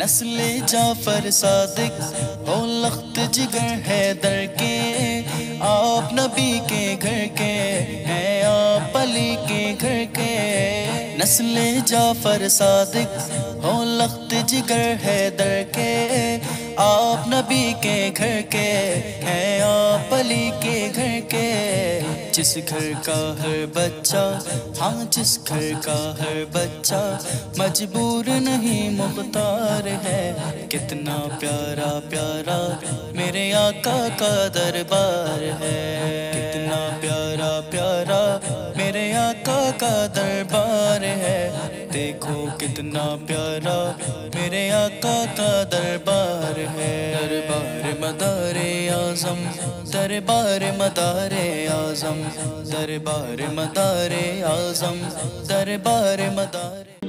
नस्ले जाफर सादिक हो लख्त जिगर हैदर के, आप नबी के घर के हैं, आप अली के घर के। नस्ले जाफर सादिक हो लख्त जिगर हैदर के, आप नबी के घर के हैं, आप अली के घर के। जिस घर का हर बच्चा, हाँ जिस घर का हर बच्चा मजबूर नहीं मुख्तार है। कितना प्यारा प्यारा मेरे आका का दरबार है, कितना प्यारा प्यारा मेरे आका का दरबार है। देखो कितना प्यारा मेरे आका का दरबार है। दरबार मदारे आज़म, दरबार मदारे आज़म, दरबार मदारे आज़म, दरबार मदारे